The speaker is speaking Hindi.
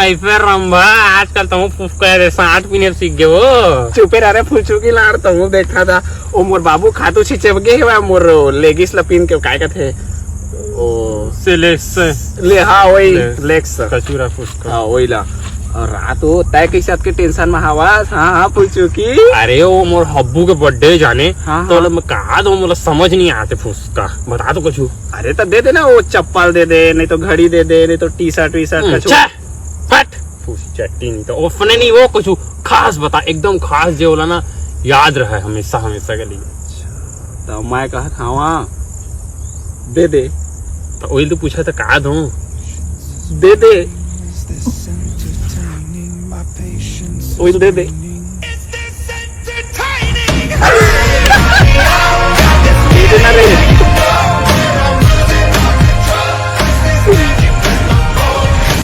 कैसे रंभा आजकल तुम फुफका रे 60 पीने सीख गए हो। चुपे रहे फुलचुकी लाड़ तुम देखा था ओ मोर बाबू खातू छिचे गे है मोर लेगिस लपिन के काय कहथे ओ सिलेक्स ले हाँ वही लेक्स कचूरा फुफका। हाँ वही ला और रात हो तय कैसे आपके टेंशन में हवास। हाँ फुलचुकी अरे वो मोर हब्बू के बर्थडे जाने हाँ, तो हाँ। मैं कहा तो मुझे समझ नहीं आते फुफका बता तो कुछ। अरे तो दे दे ना वो चप्पल दे दे नहीं तो घड़ी दे दे नहीं तो टी शर्ट फट फूसी चट्टी नहीं तो ओफने नहीं वो कुछ खास बता एकदम खास जो बोला ना याद रहे हमेशा हमेशा के लिए। तो मैं कहा खावा दे दे तो वही तो पूछा था कहा दूं दे दे वही दे दे दे देना रे